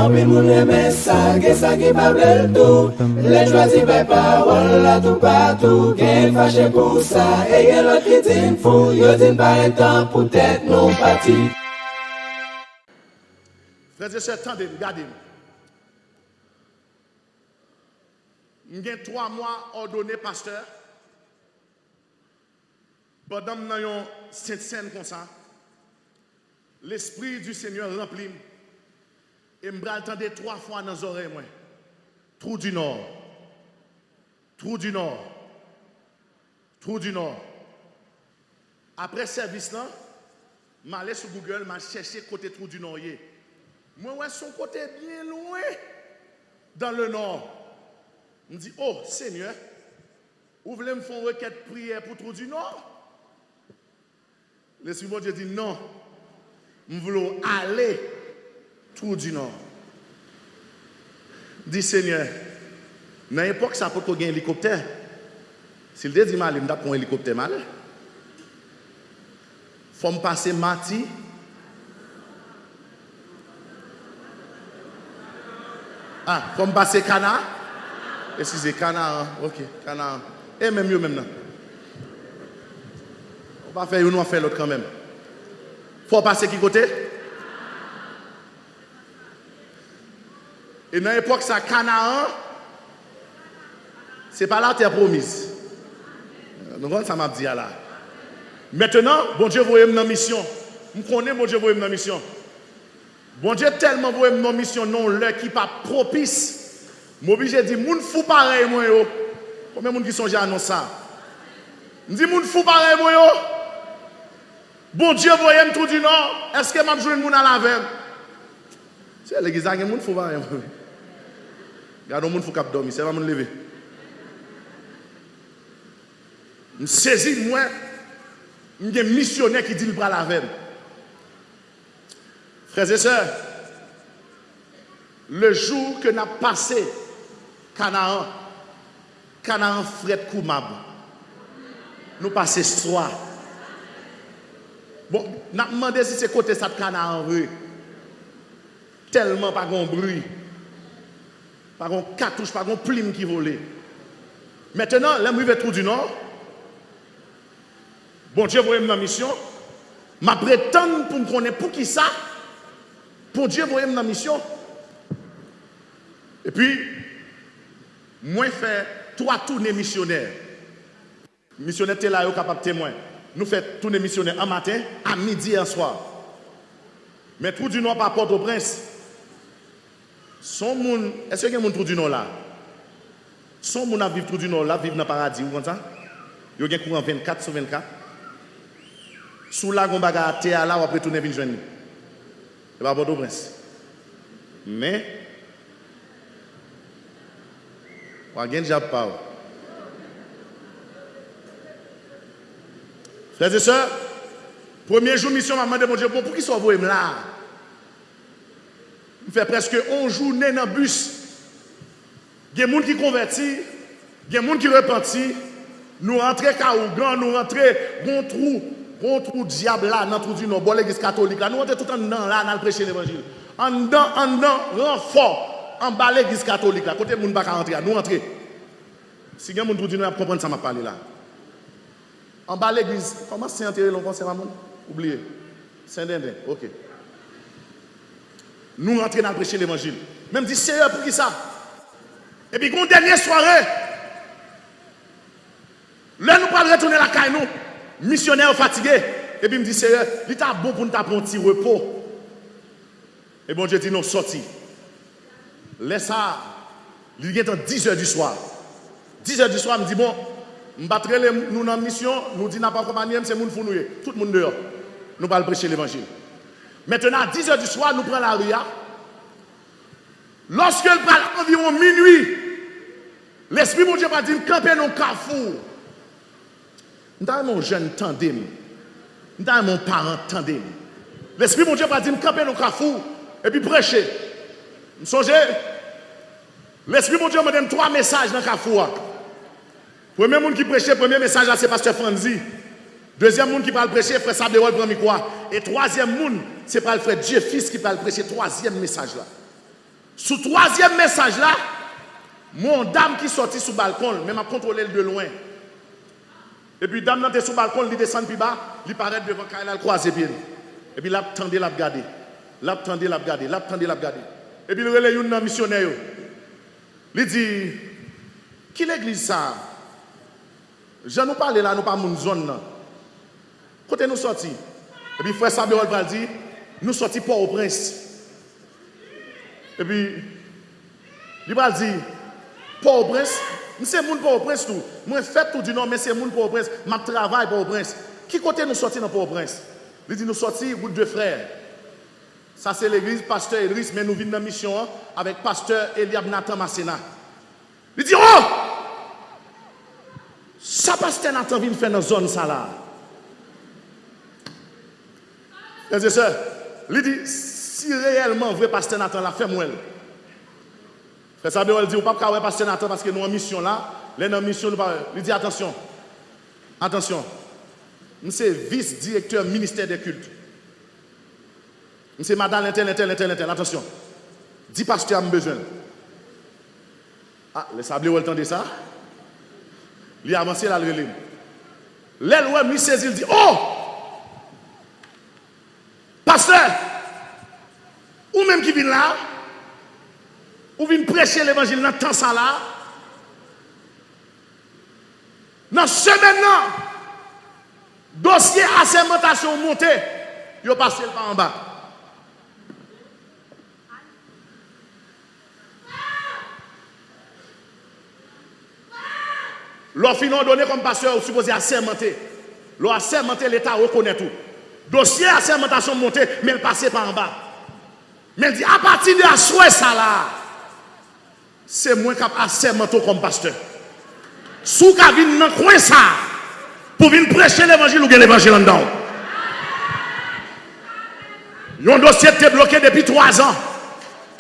En pile moun reme ça, que ça qui pas bleu tout. Les choisis par parole là tout partout. Qu'elle fâché pour ça, et y'en l'autre qui dit fou. Yo dit pas temps pour tête non parti. Frères et sœurs, attendez, regardez. J'ai 3 mois ordonné pasteur. Pendant que nous avons cette scène comme ça, l'Esprit du Seigneur remplit. Et je m'entendais 3 fois dans les oreilles. Trou du Nord. Trou du Nord. Trou du Nord. Après service là, je suis allé sur Google, je cherché côté Trou du Nord. Moi, je suis son côté bien loin dans le Nord. Je me dis, oh Seigneur, vous voulez me faire une requête de prière pour Trou du Nord? L'Esprit de Dieu dit non. Nous voulons aller Trou du Nord. Dit Seigneur, dans l'époque, ça peut avoir un hélicoptère. S'il dit mal, il me un hélicoptère mal. Il faut me passer Mati. Ah, il faut me passer Cana. Excusez, Cana. Ok, Cana. Et même mieux maintenant. On va faire une, on va faire l'autre quand même. Faut passer qui côté? Et dans l'époque, ça Canaan, c'est pas la terre promise. Donc, ça m'a dit là. Maintenant, bon Dieu, vous voyez dans mission. Je connais, bon Dieu, vous voyez dans mission. Bon Dieu, tellement vous voyez dans mission, non, l'heure qui pas propice. Je suis obligé de dire, moun fou pareil, moi, yo. Combien de gens qui sont déjà annoncés ça? Je dis, moun fou pareil, moi, yo. Bon Dieu, vous voyez tout du Nord. Est-ce que je joue moun à la veille? C'est l'église, il y a moun fou pareil, moi. Regardez, moun fou cap dormir, c'est pas moun lever. Je saisis, moi, il y a un missionnaire qui dit le bras la veille. Frères et sœurs, le jour que nous avons passé Canaan, Canaan Fred Koumab, nous passons soir. Bon, nous avons demandé si c'est côté ça de Canaan, tellement pas de bruit, pas de cartouche, pas de plume qui volait. Maintenant, là, nous Trou du Nord. Bon Dieu, vous voyez ma mission. Je prétends pour me connaître pour qui ça. Pour Dieu, vous voyez ma mission. Et puis, moi, je fais 3 tournées missionnaires. Missionnaire, tu es là, capable de témoin. Nous faisons tournées missionnaires en matin, à midi et en soir. Mais Trou du Nord par Port-au-Prince, est-ce qu'il y a un Trou du Nord là? Son moun a vivre Trou du Nord là, vivre dans le paradis, vous comprenez ça? Il y a un courant 24 sur 24. Sous la gon baga terre là, on va retourner venir joindre. C'est pas Port-au-Prince. Mais on a déjà pas. Frères et sœurs, premier jour mission, maman demande Dieu pour qui soit vous là. On fait presque 11 journées dans le bus. Il y a des gens qui convertis, il y a des gens qui repentis. Nous rentrons Kaougan, nous rentrons bon trou diable là, dans le trou du Nord, bon l'église catholique là. Nous rentrons tout en dedans là, dans le prêcher l'évangile. En dedans, renfort, en bas l'église catholique là. Côté moun pas rentrer, nous rentrons. Si il y a des gens qui comprennent comprendre ça m'a parlé là. En bas l'église, comment c'est enterré le concert Ramon? Oubliez. Saint-Dindin, ok. Nous rentrons dans le prêcher l'évangile. Même dit, Seigneur, pour qui ça? Et puis, une dernière soirée, là, nous allons retourner la caille, nous, missionnaires fatigués. Et puis, il me dit, Seigneur, il est bon pour nous prendre un petit repos. Et bon Dieu dit, non, sorti. Laisse ça, il est à 10h du soir. 10h du soir, il me dit, bon, nous dans la mission, nous disons, n'a pas accompagné, c'est moun fou nous. Tout le monde dehors. Nous allons prêcher l'évangile. Maintenant, à 10h du soir, nous prenons la rue. Lorsque le parle environ minuit, l'Esprit de Dieu va dire camper dans le carrefour. Nous avons mon jeune tandem. Nous avons mon parent tandem. L'Esprit de Dieu va dire camper dans le carrefour et puis prêcher. Vous songez? L'Esprit de Dieu me donne 3 messages dans le carrefour. Premier monde qui prêchait, premier message c'est Pasteur Franzi. Deuxième monde qui parle prêcher, frère Sabéol prend micro. Et troisième monde, c'est pas le frère Dieu fils qui parle prêcher. 3e message là. Sous troisième message là, mon dame qui sortit sous le balcon, même à contrôler de loin. Et puis dame qui était sous le balcon, il descend plus bas, il paraît devant quand elle croise pied. Et puis là, tendez la regarder. Là, tendez la regarder. Là, tendez la regarder. Et puis il relève un missionnaire. Il dit, qui l'église ça? Je nous parle là, nous pas mon zone là. Côté nous sorti. Et puis frère Samuel va dire, nous sortis Port-au-Prince. Et puis, il va dire, Port-au-Prince, c'est moun Port-au-Prince tout. Moi fait tout du nom, mais c'est moun Port-au-Prince. Je travaille Port-au-Prince. Qui côté nous sortis dans Port-au-Prince? Il dit, nous sortis, route de frères. Ça c'est l'église, pasteur Idriss, mais nous venons dans mission avec pasteur Eliab Nathan Massena. Il dit, oh! Ça pasteur Nathan vient faire dans la zone ça là. Frères et sœurs, il dit, si réellement vrai pasteur Nathan l'a fait moi. Frère Sabé, il dit, on ne peut pas faire pasteur Nathan parce que nous en mission là, les en mission, il dit, attention, attention, c'est vice-directeur ministère des cultes. C'est madame l'intel, attention. 10 pasteurs ont besoin. Ah, les sablés ont entendu ça. Il a avancé là, le relais. L'aile, il saisit, il dit, oh! Pasteur, ou même qui vient là, ou vient prêcher l'évangile dans temps ça là, dans ce semaine-là, dossier assermentation monté, il a passé par en bas. L'offre non donné comme pasteur, vous supposez assermenter. L'offre assermenter, l'État reconnaît tout. Dossier assermentation monté, mais il passe par en bas. Mais il dit, à partir de la soirée, ça là, c'est moi qui assermenté comme pasteur. Sous qui vient dans le coin ça, pour venir prêcher l'évangile ou bien l'évangile en dedans. Un dossier était bloqué depuis 3 ans.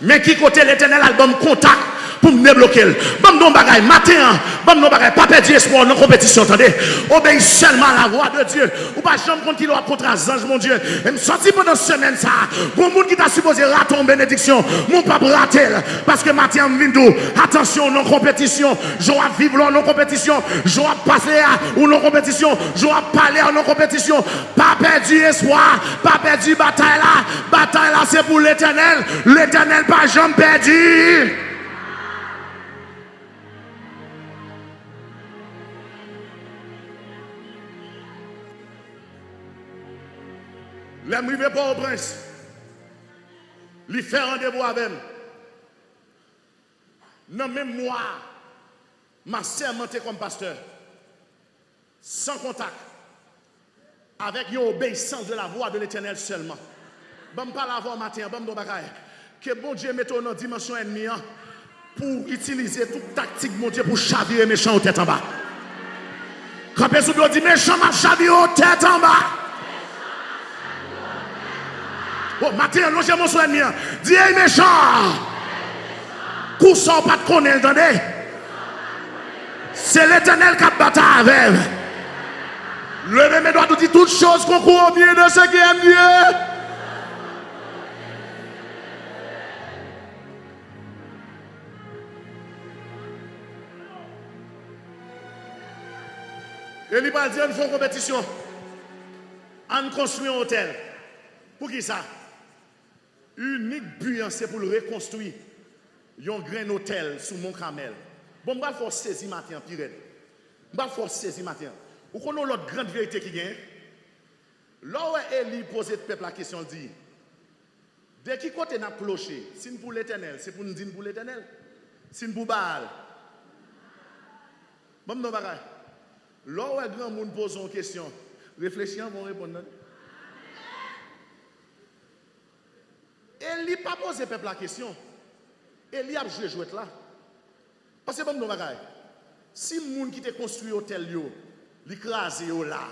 Mais qui côté l'éternel album contact pour me débloquer. Bam non bagaille matin, bam non bagaille pas perdre espoir dans compétition, attendez. Obéis seulement à la voix de Dieu. Ou pas jamais compte qu'il a contre ange mon Dieu. Et me sorti pendant cette semaine ça. Bon monde qui t'a supposé rater en bénédiction, mon pas rater parce que matin vindo, attention non compétition, je vais vivre non compétition, je vais passer ou non compétition, je vais parler en non compétition. Pas perdu espoir, pas perdu bataille là. Bataille là c'est pour l'éternel. L'éternel pas jamais perdu. L'arrivée pas au prince. Il fait rendez-vous avec moi. Non, même moi, m'a sermenté comme pasteur. Sans contact. Avec une obéissance de la voix de l'éternel seulement. Je ne pas la voix matin, je ne pas que bon Dieu mette dans dimension ennemie pour utiliser toute tactique, mon Dieu, pour chavirer méchant aux têtes en bas. Quand personne dit méchant m'a chaviré aux têtes en bas. Oh, matin, logez mon soin ennemi. Dis méchant. Coup sans pas de connaître, entendez? C'est l'éternel qui a battu avec. Levez mes doigts, nous dit toutes choses qu'on court au mieux de ce qui aime Dieu. Et il va dire, nous faisons compétition. On construit un hôtel. Pour qui ça? Unique but, c'est pour le reconstruire. Il y a un grand hôtel sous mon camel. Bon, je vais faire saisir matin, Pirate. Je vais faire saisir matin. Vous connaissez l'autre grande vérité qui gagne? Là où Élie posait le peuple la question, il dit, de qui côté n'a cloché? Si nous pour l'éternel, c'est pour nous dire pour l'éternel. Si nous pour Baal. Bon, non, bagaille. Là où un grand monde pose une question, réfléchissez, vont répondre. Élie n'a pas posé peuple la question. Élie a joué là. Parce que bon, non, bagaille. Si le monde qui t'a construit l'hôtel, l'écrasé là.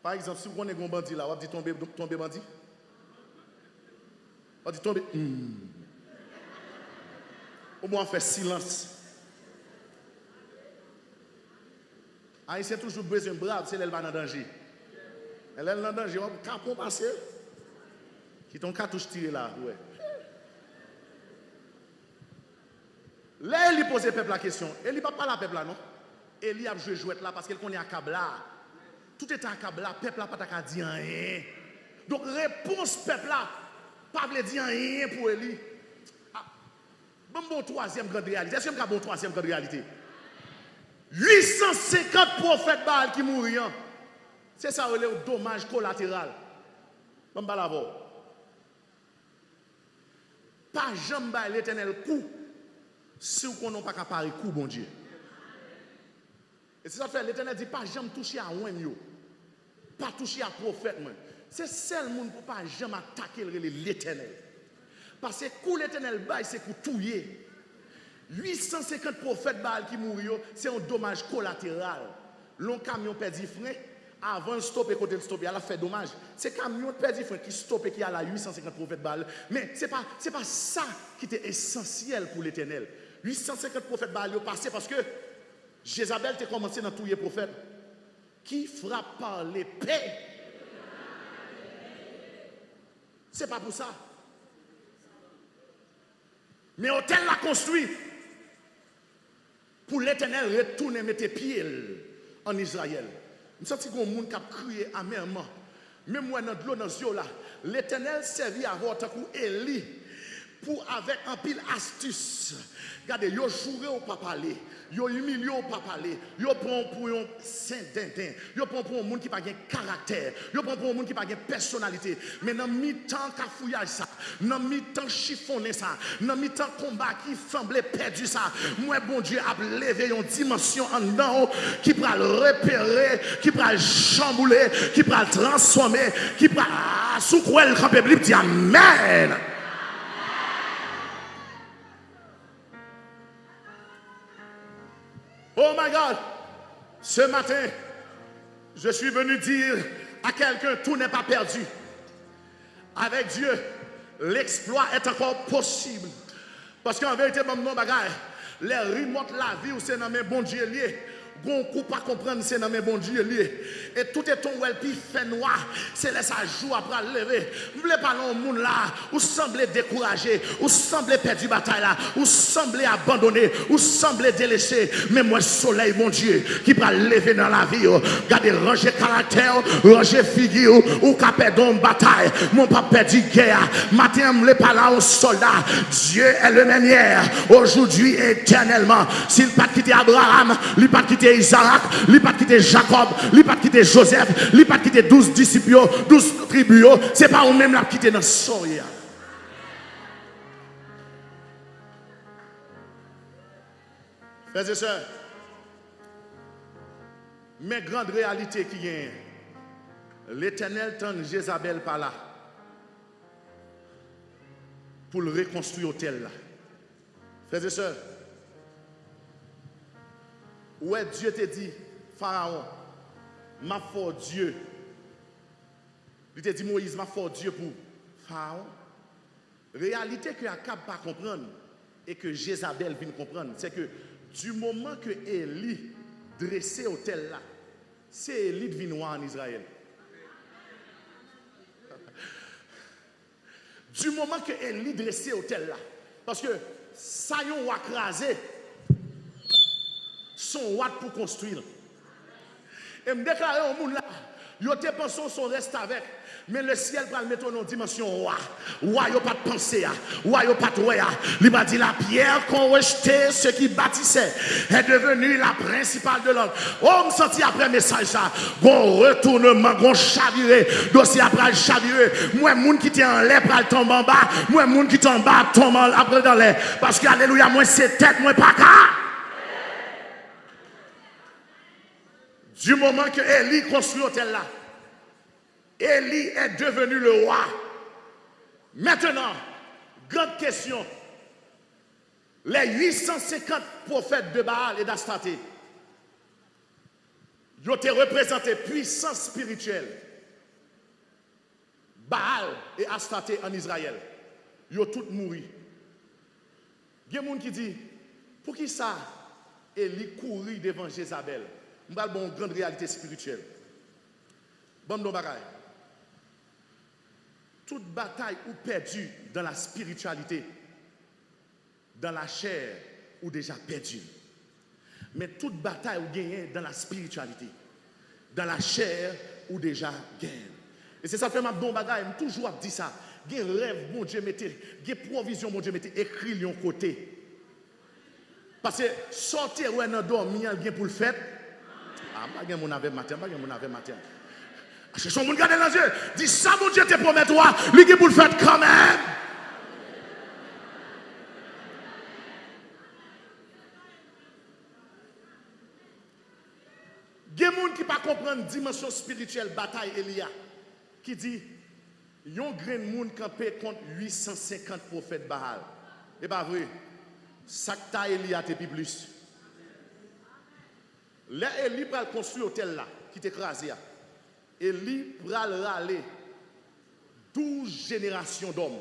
Par exemple, si vous connaissez un bandit là, vous dites tomber bandit. Vous dites tomber. Au moins, on fait silence. Haïtien toujours besoin de brave, c'est l'elle va dans danger. Elle est dans danger, on va passer. Qui ton cartouche tiré là, ouais. Là, il pose le peuple la question. Il ne va pas la peuple là, non? Il a joué là parce qu'il connaît à Kabla. Tout est à Kabla, le peuple là pas dire rien. Donc, réponse peuple là, pas veut dire rien pour lui. Bon, troisième grande réalité. Est-ce qu'il y a un bon troisième grande réalité? 850 prophètes Baal qui mourent. C'est ça le dommage collatéral. Bon, bah là, pas jamais l'éternel coup si on n'a pas qu'à parler coup, bon Dieu. Et c'est ça que fait, l'éternel dit pas jamais toucher à un yo, pas toucher à prophète. C'est seul monde pour pas jamais attaquer l'éternel. Parce que coup l'éternel bail, c'est pour touiller. 850 prophètes Baal qui mourent, c'est un dommage collatéral. L'on camion perdu frein, avant de stopper, côté de stopper, elle a fait dommage. C'est camion perdu frein qui stoppe et qui a la 850 prophètes Baal. Mais ce n'est pas ça qui était essentiel pour l'éternel. 850 prophètes Baal ont passé parce que Jézabel a commencé dans tous les prophètes qui frappent par l'épée. C'est pas pour ça. Mais l'hôtel l'a construit pour l'éternel retourner mettre pieds en Israël. Je sens qu'il y a des gens qui ont crié amèrement. Même moi, dans l'eau, dans ce là, l'éternel servit à votre coup Élie pour avec un pile astuce. Regardez, ils joué au pas parler, ils humilié au pas parler, ils prennent pour un saint-dintin, ils prennent pour un monde qui n'a pas de caractère, ils prennent pour un monde qui n'a pas de personnalité. Mais dans mi-temps cafouillage ça, dans mi-temps chiffonner ça, dans mi-temps combat qui semblait perdu ça, moi bon Dieu a levé une dimension en dedans qui va le repérer, qui va le chambouler, qui va le transformer, qui va sous quoi le camp biblique dit amen. Oh my God, ce matin, je suis venu dire à quelqu'un, tout n'est pas perdu. Avec Dieu, l'exploit est encore possible. Parce qu'en vérité, mon bagage, les remotes la vie où c'est dans mes bon Dieu lié. Bon coup pas comprendre c'est dans mes bon Dieu lié. Et tout est ton well puis fait noir, c'est là ça joue après lever. Vous voulez pas dans monde là, ou semblez découragé, ou semblez perdu bataille là, ou semblez abandonné, ou semblez délaissé, mais moi soleil mon Dieu qui va lever dans la vie. Regardez ranger caractère, ranger figure ou capé dans bataille. Mon pas perdu guerre. Matin me pas là au soldat. Dieu est le même hier, aujourd'hui et éternellement. S'il pas quitté Abraham, il pas quitté Isaac, il n'a pas quitté Jacob, il n'a pas quitté Joseph, il n'a pas quitté 12 disciples, 12 tribus. Ce n'est pas eux-mêmes qui ont quitté dans le soya. Frères et sœurs, mais grande réalité qui est, l'Éternel tend Jézabel par là pour le reconstruire au tel là. Frères et sœurs, ouais, Dieu te dit, Pharaon, ma foi Dieu. Il te dit, Moïse, ma foi Dieu pour Pharaon. Réalité que Akab pas comprendre et que Jézabel vient comprendre, c'est que du moment que Élie dressé au tel là, c'est Élie qui vient en Israël. Du moment que Élie dressé au tel là, parce que ça y a crasé son watt pour construire. Et me déclarer au monde là, yo te pensé son reste avec, mais le ciel va le mettre en dimension roi. Roi yo pas de pensée, roi yo pas de roi. Il m'a dit la pierre qu'on rejetait, ce qui bâtissait, est devenue la principale de l'homme. Oh, me senti après message ça, gon retournement, gon chaviré, dossier après le chaviré. Moi monde qui était en l'air pour le tomber en bas, moi monde qui est en bas tombe après dans l'air, parce que alléluia, moi c'est tête, moi pas cas. Du moment que Élie construit l'hôtel là, Élie est devenu le roi. Maintenant, grande question. Les 850 prophètes de Baal et d'Astaté, ils ont été représentés puissance spirituelle. Baal et Astaté en Israël, ils ont tous mouru. Il y a des gens qui disent, pour qui ça, Élie courit devant Jézabel? Nous avons une grande réalité spirituelle. Bon, nos bagailles. Toute bataille ou perdue dans la spiritualité, dans la chair, ou déjà perdu. Mais toute bataille ou gagne dans la spiritualité, dans la chair ou déjà gagne. Et c'est ça que fait ma bon bagaille, toujours dit ça. Gen rêve, bon Dieu mettez, gen provision, bon Dieu mettez, écrit l'un côté. Parce que sortir ou dans dormir, gen pour le faire. Ah, pas gen mon avec matin, pas gen mon avec matin. Cherchons mon garder dans les yeux, dis ça mon Dieu te promet toi, lui gen pour le faire quand même. Gen moun qui pas comprendre dimension spirituelle bataille Elia qui dit yon grain moun campé contre 850 prophètes Baal. Et pas vrai. Sakta Elia te pi plus. Là Eli pral construire hôtel là qui t'écrasé. Eli pral râler 12 générations d'hommes.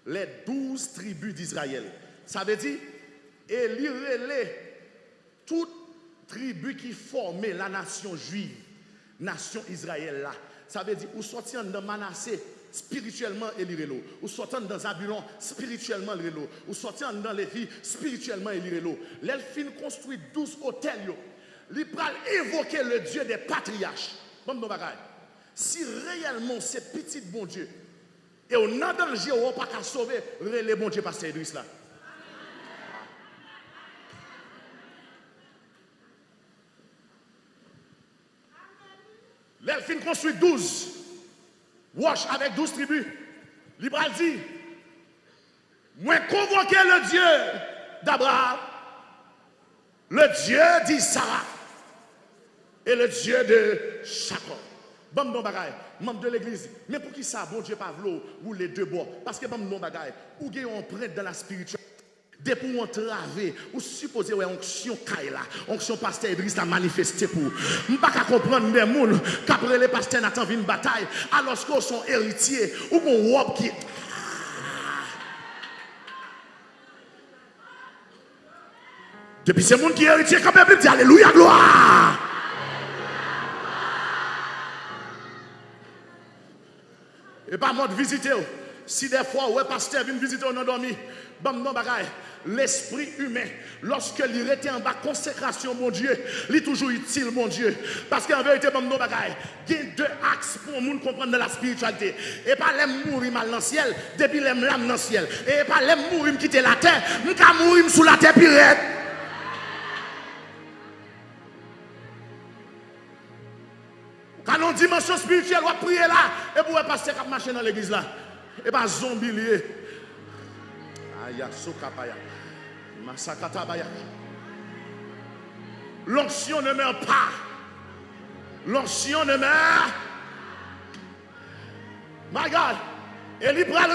Les 12 tribus d'Israël. Ça veut dire Eli relait toute tribu qui formait la nation juive, nation Israël là. Ça veut dire, ou sortir dans Manassé, spirituellement, Eli Relo. Ou sortir dans Zabulon, spirituellement, Eli Relo. Ou sortir dans Lévi, spirituellement, Eli Relo. L'elfine construit 12 hôtels. Il pral évoquer le Dieu des patriarches. Bon, non, bagaille. Si réellement c'est petit bon Dieu, et on a danger, on ne peut pas sauver, le bon Dieu, pasteur Idriss là. L'elfine construit 12. Wash avec 12 tribus. Libral dit, moi convoquer le Dieu d'Abraham, le Dieu d'Isaac et le Dieu de Jacob. Bon non bagaille, membre de l'église. Mais pour qui ça, bon Dieu pas vlo ou les deux bords? Parce que bon non bagaille, ou gagne on prête dans la spiritualité. Dès pour entraver, ou supposer ouais onction Kaila, onction pasteur Idriss a manifesté pour. M'pas qu'à comprendre des moun qu'après les pasteurs n'attend une bataille alors qu'ils sont héritiers ou qu'on robe qui depuis ces moun qui héritier quand même dit alléluia gloire. Et pas mode visiter. Si des fois ouais pasteur vient visiter on a dormi, bam non bagaille. L'esprit humain, lorsque il était en bas consécration, mon Dieu, il est toujours utile, mon Dieu. Parce qu'en vérité, il y a deux axes pour les gens comprendre la spiritualité. Et pas les mourir mal dans le ciel, depuis les l'âme dans le ciel. Et pas les mourir quitter la terre, je peux mourir sous la terre pirate. Quand on dimension spirituelle, on va prier là, et pour passer cap marcher dans l'église là. Et pas zombie lié. L'onction ne meurt pas. L'onction ne meurt. My God. Et il prend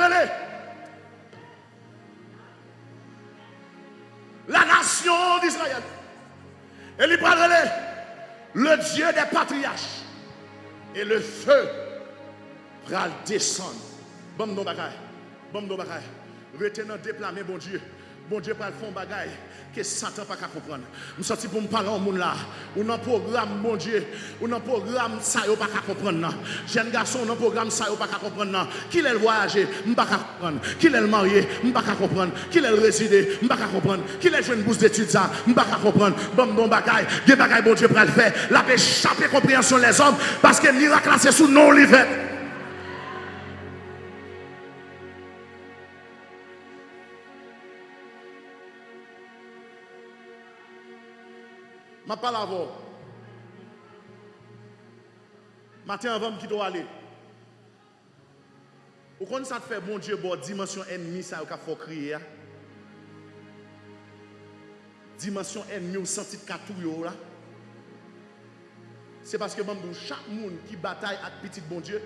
la nation d'Israël. Et il prend le Dieu des patriarches. Et le feu va descendre. Bon non bagaille. Bon non bagaille. Retenant déplamer bon Dieu. Bon Dieu pas le fond bagaille que Satan pas comprendre. Nous sorti pour me parler au monde là. Ou dans programme bon Dieu, ou dans programme ça yo pas comprendre. Jeune garçon dans programme ça yo pas comprendre. Qui est le voyager, me pas comprendre. Qui est le marié, me pas comprendre. Qui est le résider, me pas comprendre. Qui est jeune bourse d'études ça, me pas comprendre. Bon bagaille, des bagaille bon Dieu pas le faire. La échapper compréhension les hommes parce que miracle c'est sous non livet. Ma parle avant. Matin avant qui doit aller. Ou quand ça te fait bon Dieu bon dimension ennemi ça ou faut crier. Dimension ennemi ou senti katouyo là. C'est parce que même chaque monde qui bataille avec petit bon Dieu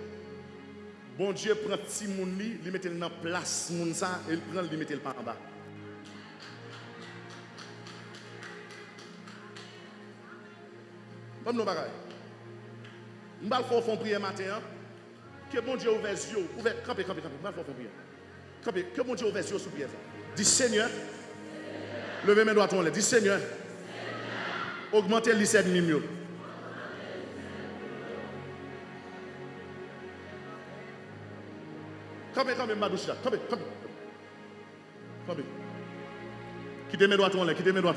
prend petit monde li, il met dans place monde ça et il prend il met le pas en bas. Comme nous bagaille. Nous allons faire prière matin. Que bon Dieu ouvre les yeux. Campez. Nous allons faire prière. Campez. Que bon Dieu ouvre les yeux sous prière. Dis Seigneur. Levez mes doigts tourner. Dis Seigneur. Augmentez le lycée de Mimio. Campez, ma douche là. Campez. Quittez mes doigts, quittez mes doigts.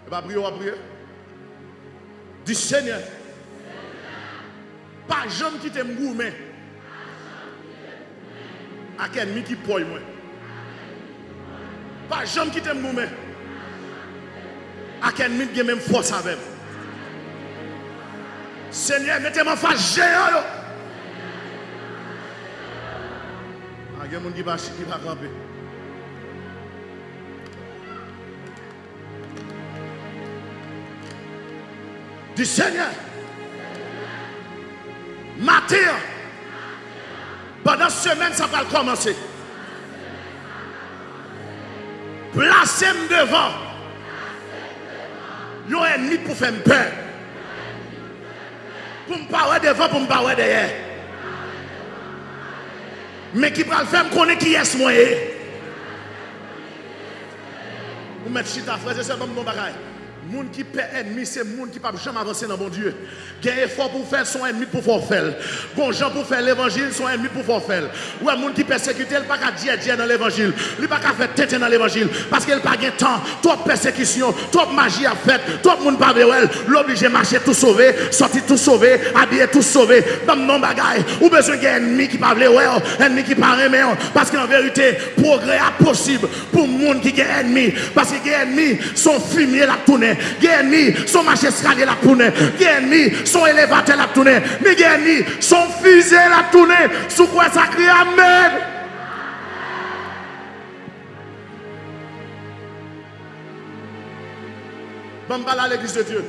Et pas prier, on va prier. Dis Seigneur, pas jamais quitter me gourmet. À quel ennemi qui poille moi. Pas jamais quitter me gourmet. À quel ennemi qui même force avec. Seigneur, mettez-moi face géant. Il y a des gens qui va camper. Du Seigneur, matin, pendant cette semaine, ça va commencer. Placez-moi devant. Il y a un ennemi pour faire peur. Pour me parler devant, pour me parler derrière. Mais qui va le faire me connaître qui est ce moyen. Vous mettez chita, frère, c'est bon bagaille. Moun qui paie ennemi, c'est moun qui ne peut jamais avancer dans mon Dieu. Il y a un effort pour faire son ennemi pour faire. Bon gens pour faire l'évangile, son ennemi pour faire. Ou un moun qui persécute, il ne peut pas dire dans l'évangile. Il ne peut pas faire tête dans l'évangile. Parce qu'il n'a pas de temps, trop persécution, trop magie à faire, trop moun pas véouel. L'obligé de marcher tout sauvé, sortir tout sauvé, habiller tout sauvé. Dans mon bagaille, ou besoin d'un ennemi qui parle véouel, ennemi qui parle aimé. Parce qu'en vérité, progrès est possible pour moun qui est ennemi. Parce que les ennemis sont fumier la tournée. Les ennemis sont marché escalier la tournée. Les ennemis sont élévateurs la tournée. Mais les ennemis sont fusées la tournée. Sous quoi ça crie Amen. Bon, à l'église de Dieu.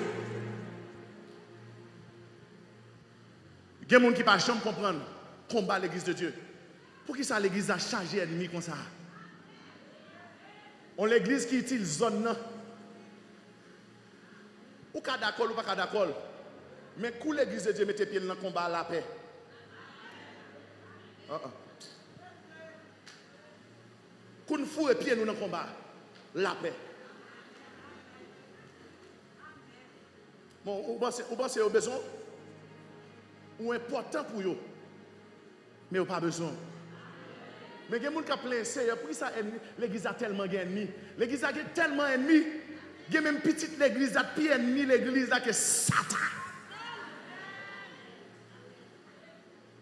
Il y a des gens qui ne peuvent jamais comprendre combat l'église de Dieu. Pour qui ça l'église a chargé l'ennemi comme ça? On l'église qui utilise zone. Ou pas d'accord ou pas d'accord. Mais quand l'église de Dieu mette pied dans le combat à la paix. Quand nous fourrons pied dans le combat, la paix. Bon, vous pensez au besoin? Ou important pour vous. Mais vous pas besoin. Mais il y a des gens qui ont plein de seigneurs. Pourquoi ça l'église a tellement d'ennemis? L'église a tellement d'ennemis. Il y a même petite l'église a pire ennemi l'église là que Satan.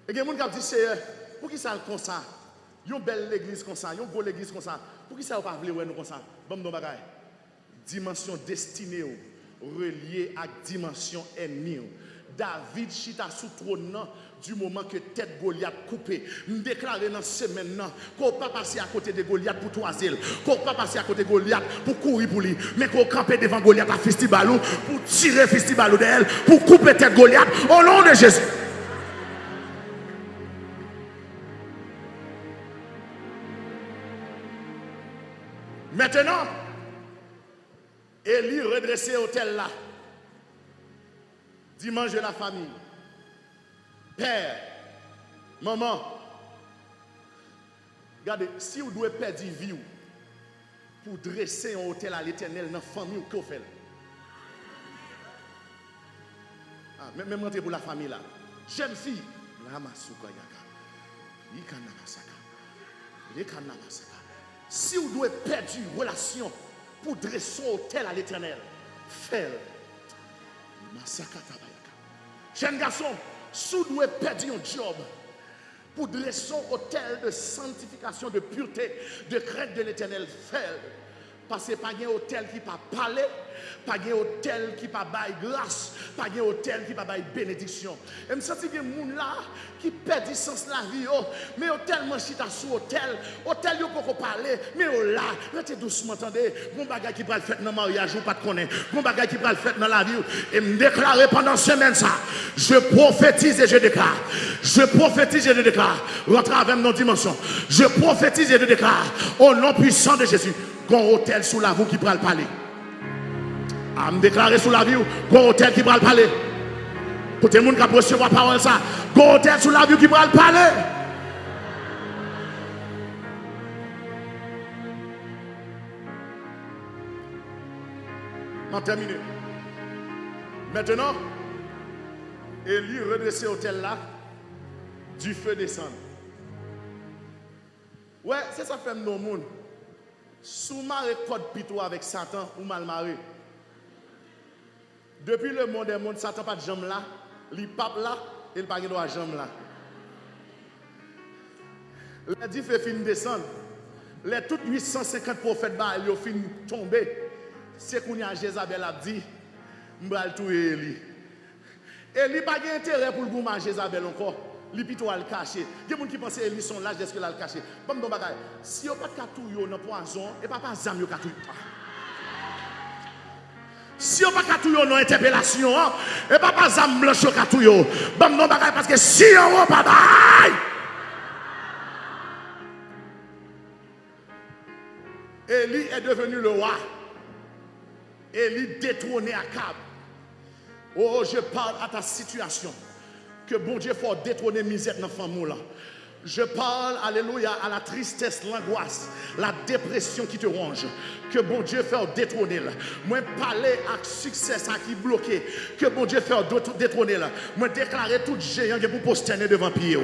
Et il y a des gens qui ont dit Seigneur, pourquoi ça comme ça? Une belle église comme ça, une bonne église comme ça. Pourquoi ça pas voulu nous comme ça? Bon non bagaille. Dimension destinée reliée à dimension ennemie. David chita sous trône du moment que tête Goliath coupée. Nous déclarer dans cette semaine qu'on ne peut pas passer à côté de Goliath pour toiser, qu'on ne peut pas passer à côté de Goliath pour courir pour lui, mais qu'on camper devant Goliath à festibalou pour tirer festibalou d'elle, pour couper tête Goliath au nom de Jésus. Maintenant, Élie redressé l'hôtel là. Dimanche de la famille. Père, maman, regardez, si vous devez perdre vie pour dresser un hôtel à l'Éternel dans la famille, que vous faites? Même rentrer pour la famille là. Jeune fille, si vous devez perdre une relation pour dresser un hôtel à l'Éternel, faites. Jeune garçon, si vous devez perdre un job pour dresser un hôtel de sanctification, de pureté, de crainte de l'Éternel, faites. Parce que pas un hôtel qui pas parler, pas un hôtel qui pas bail grâce, pas un hôtel qui pas bail bénédiction. Et me sens que des gens là qui perdent sens la vie, mais tellement chita sous hôtel yo pas parler, mais là, restez doucement, attendez, bon bagage qui va le faire dans le mariage ou pas de connaître, bon bagage qui va le faire dans la vie et me déclarer pendant semaine ça, je prophétise et je déclare. Je prophétise et je déclare. Rentre avec nos dimensions. Je prophétise et je déclare au nom puissant de Jésus. Gon hôtel sous la vie qui va le parler. À me déclarer sous la vie, gon hôtel qui va le parler. Pour tout le monde qui a recevoir la parole ça, gon hôtel sous la vie qui va le parler. On termine. Maintenant, Élie redressé l'hôtel là, du feu descend. Ouais, c'est ça fait nos monde. Sous maré code pito avec Satan ou mal maré. Depuis le monde des mondes, Satan pas de jambe là, il pape là, et il pas de jambe là. Les 10 fait fin descendre. Les toutes 850 prophètes bah, ils ont fin tomber. C'est qu'on y a Jézabel a dit, m'bral touyer Eli. Eli pas intérêt pour le gourmand Jézabel encore. Li plutôt à le cacher. Il y a des gens qui pensent qu'ils sont l'âge de ce qu'il a le caché. Bon, bon, bagay. Si vous n'avez pas de touyo dans poison, et pas de zam yo ka touyo. Si vous n'avez pas de touyo dans interpellation, et pas de zam blanche yo ka touyo. Bon, bon, bagay, parce que si vous n'avez pas de Eli est devenu le roi. Eli détrôné Akab. Oh, je parle à ta situation. Que bon Dieu faut détrôner misère dans la famille. Je parle, alléluia, à la tristesse, l'angoisse, la dépression qui te ronge. Que bon Dieu fait détrôner. Moi, parler à succès ça qui est bloqué. Que bon Dieu fait détrôner. Moi, déclarer tout géant pour posterner devant pied.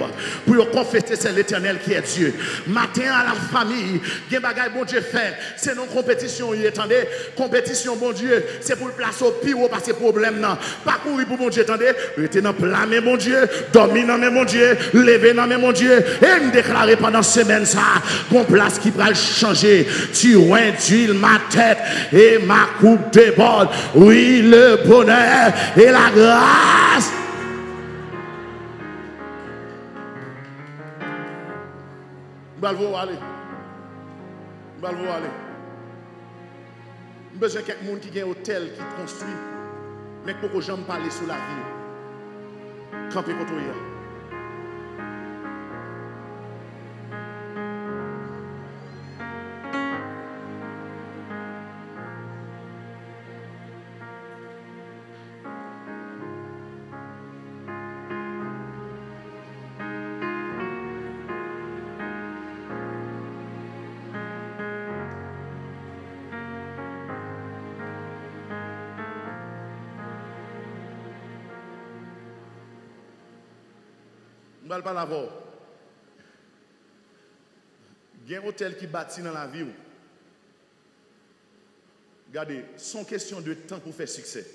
Pour confesser c'est l'éternel qui est Dieu. Matin à la famille, il y a des bagages bon Dieu fait. C'est non compétition. Attendez, compétition, bon Dieu, c'est pour le placer au pire parce que problème. Pas courir pour bon Dieu, attendez. Rester dans plein, mais mon Dieu. Dormir dans mon Dieu. Lever dans mon Dieu. Et me déclarer pendant semaine ça, qu'on place qui va changer. Tu d'huile ma tête et ma coupe déborde. Oui, le bonheur et la grâce. Balvo aller. Balvo aller. Besoin quelqu'un qui a un hôtel qui construit, mais pour que j'aime parler sous la vie. Camper contre toi. Je ne vais pas l'avoir. Il y a un hôtel qui bâtit dans la vie. Regardez, c'est question de temps pour faire succès.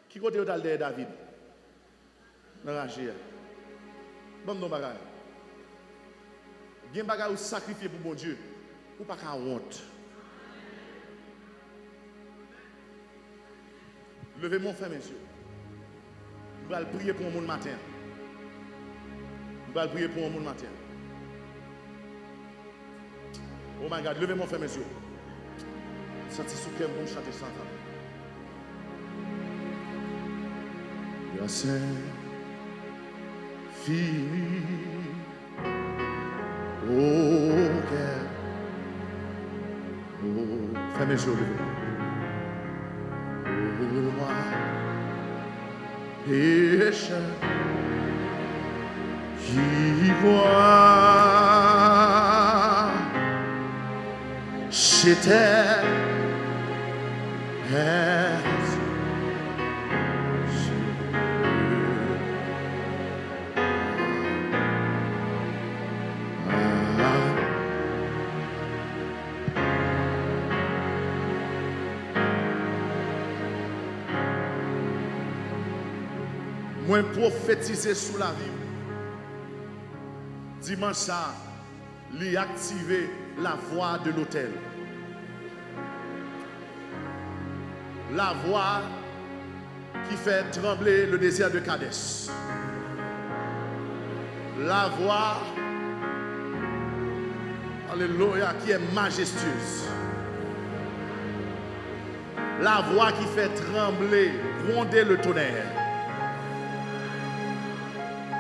Qui côté hôtel de David? Dans la rangée. Bon, non, bagay. Il y a un bagay où sacrifier pour bon Dieu. Ou pas qu'à honte. Levez mon frère, messieurs. Je vais prier pour un monde matin. Je vais prier pour un monde matin. Oh my God, levez mon frère, mes yeux. Sentez sous cœur, bon chanter ça. La Saint fini au cœur. Oh, frère, mes yeux, levez. Oh, moi. Pécheur qui voit chez terre moi prophétiser sous la vie. Dimanche ça, lui activer la voix de l'autel. La voix qui fait trembler le désert de Kadès. La voix, alléluia, qui est majestueuse. La voix qui fait trembler, gronder le tonnerre.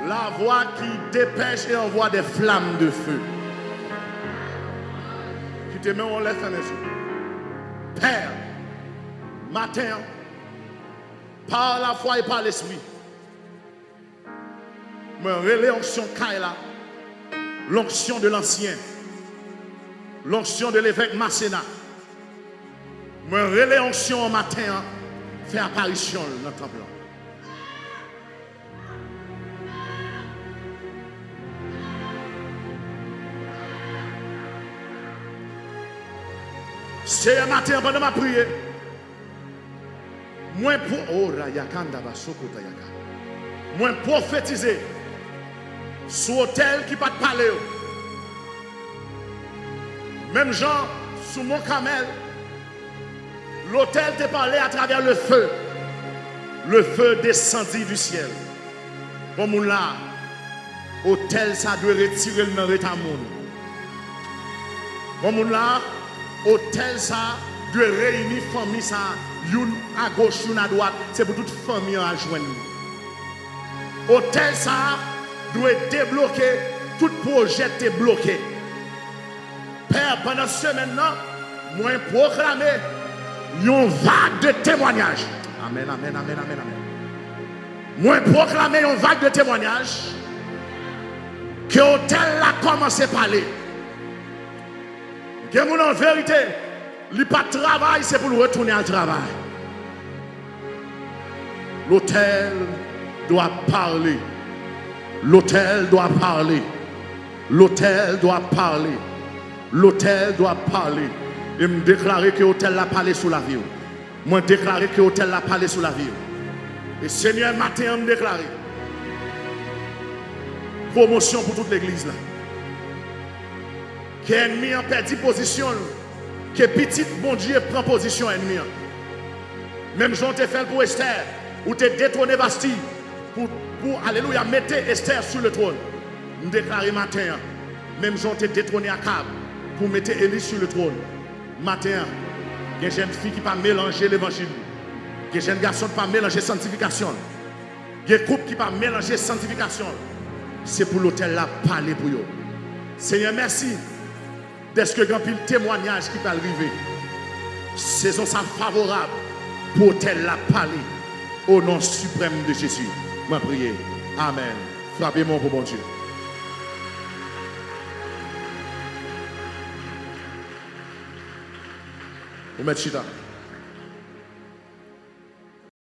La voix qui dépêche et envoie des flammes de feu. Qui te met en l'air, Père, matin, par la foi et par l'esprit, me relais l'onction Kaila, l'onction de l'ancien, l'onction de l'évêque Masséna, me relais l'onction au matin, fait apparition dans le temple. C'est un matin pendant ma prière. Moi prophétiser sur l'hôtel qui pas de parler. Même gens, sous mon camel, l'hôtel te parlait à travers le feu. Le feu descendit du ciel. Bon moun là, hôtel ça doit retirer le nom de ta moun. Bon moun là, hôtel ça doit réunir famille ça, une à gauche, une à droite, c'est pour toute famille à joindre. Hôtel ça doit débloquer, tout projet est bloqué. Père, pendant ce semaine-là, moi proclamer une vague de témoignages. Amen, amen, amen, amen, amen. Moi proclamer une vague de témoignages que l'hôtel a commencé à parler. Que mon en vérité, il pas de travail, c'est pour retourner au travail. L'hôtel doit parler. L'hôtel doit parler. L'hôtel doit parler. L'hôtel doit parler. Et me déclarer que l'hôtel a parlé sous la vie. Moi déclarer que l'hôtel a parlé sous la vie. Et Seigneur, matin, me déclarer promotion pour toute l'église là. Que l'ennemi a perdu position. Que petit bon Dieu prend position ennemi. Même Jean te fait pour Esther, ou te détrôné Bastille, pour alléluia, mettre Esther sur le trône. Nous déclarer matin, même Jean te détrôné Akab, pour mettre Élie sur le trône. Matin, il y a une jeune fille qui ne peut pas mélanger l'évangile. Il y a un jeune garçon qui ne peut pas mélanger sanctification. Il y a un couple qui ne peut pas mélanger sanctification. C'est pour l'hôtel là parler pour eux. Seigneur, merci. Est-ce que grand pile témoignage qui va arriver? Saison ça favorable pour l'hôtel là parler. Au nom suprême de Jésus. Ma prière. Amen. Frappez-moi pour bon Dieu. Vous mettez chita.